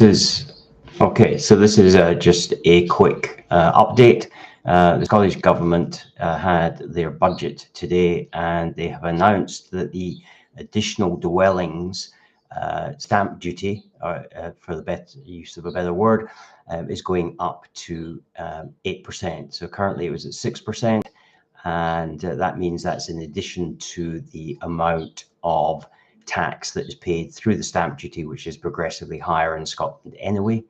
This is just a quick update. The Scottish Government had their budget today, and they have announced that the additional dwellings stamp duty, for the better use of a better word, is going up to 8%. So currently it was at 6%, and that means that's in addition to the amount of tax that is paid through the stamp duty, which is progressively higher in Scotland anyway.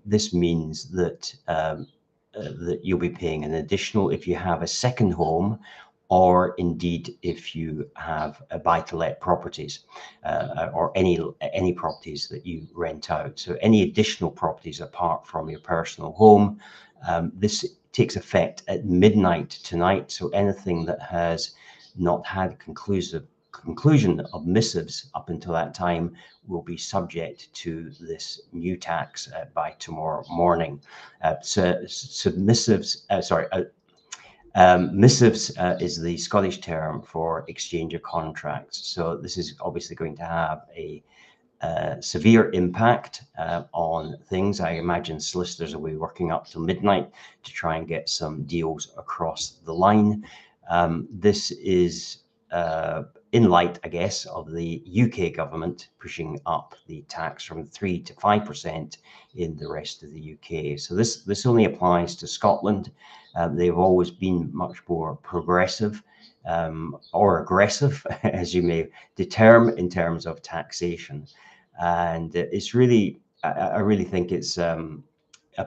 This means that that you'll be paying an additional if you have a second home, or indeed if you have a buy-to-let properties, or any properties that you rent out. So any additional properties apart from your personal home, this takes effect at midnight tonight. So anything that has not had conclusion of missives up until that time will be subject to this new tax by tomorrow morning. Missives is the Scottish term for exchange of contracts. So this is obviously going to have a severe impact on things. I imagine solicitors will be working up till midnight to try and get some deals across the line. This is in light, I guess, of the UK government pushing up the tax from 3 to 5% in the rest of the UK. So this only applies to Scotland. They've always been much more progressive or aggressive, as you may determine, in terms of taxation. And it's really, I really think it's a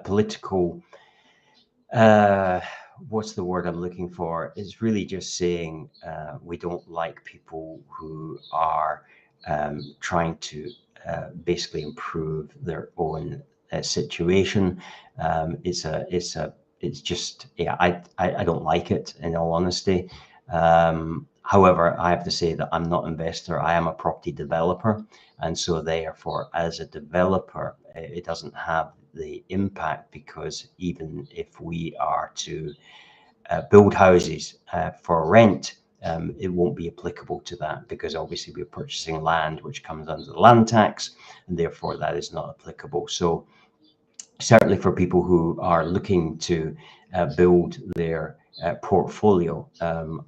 political, what's the word I'm looking for? It's really just saying we don't like people who are trying to basically improve their own situation. It's just, yeah, I don't like it, in all honesty. However, I have to say that I'm not an investor. I am a property developer, and so therefore, as a developer, it doesn't have the impact, because even if we are to build houses for rent, it won't be applicable to that, because obviously we're purchasing land which comes under the land tax, and therefore that is not applicable. So certainly for people who are looking to build their portfolio,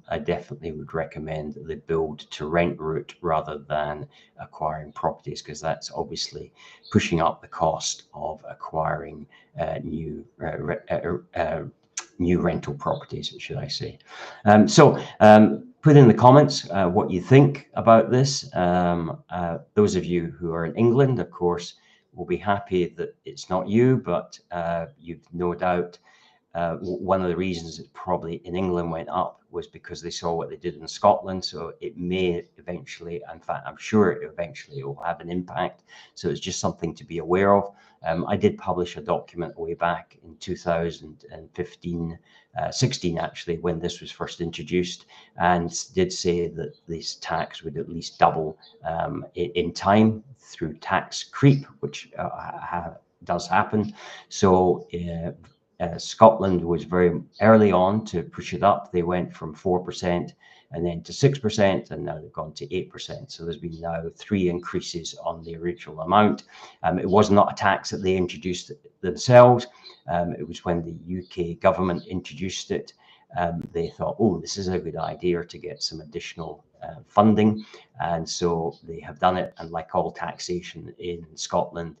I definitely would recommend the build to rent route rather than acquiring properties, because that's obviously pushing up the cost of acquiring new rental properties, should I say. Put in the comments what you think about this. Those of you who are in England, of course, will be happy that it's not you, but you've no doubt one of the reasons it probably in England went up was because they saw what they did in Scotland. So it may eventually, in fact, I'm sure it eventually will have an impact. So it's just something to be aware of. I did publish a document way back in 2015, 16 actually, when this was first introduced, and did say that this tax would at least double in time through tax creep, which does happen. So Scotland was very early on to push it up. They went from 4% and then to 6%, and now they've gone to 8%. So there's been now 3 increases on the original amount. It was not a tax that they introduced themselves. It was when the UK government introduced it. They thought, oh, this is a good idea to get some additional funding. And so they have done it. And like all taxation in Scotland,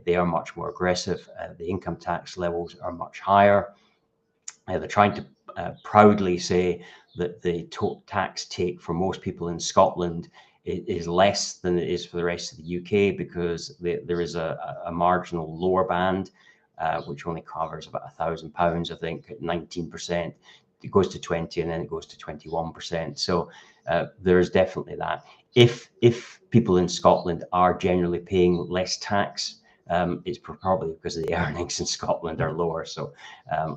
they are much more aggressive. The income tax levels are much higher. They're trying to proudly say that the total tax take for most people in Scotland is less than it is for the rest of the UK, because there is a marginal lower band, which only covers about £1,000, I think, at 19%. It goes to 20, and then it goes to 21%. So there is definitely that. If people in Scotland are generally paying less tax, it's probably because the earnings in Scotland are lower. So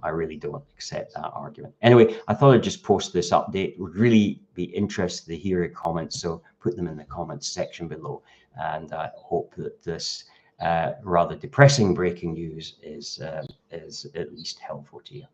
I really don't accept that argument. Anyway, I thought I'd just post this update. Would really be interested to hear your comments, so put them in the comments section below. And I hope that this rather depressing breaking news is at least helpful to you.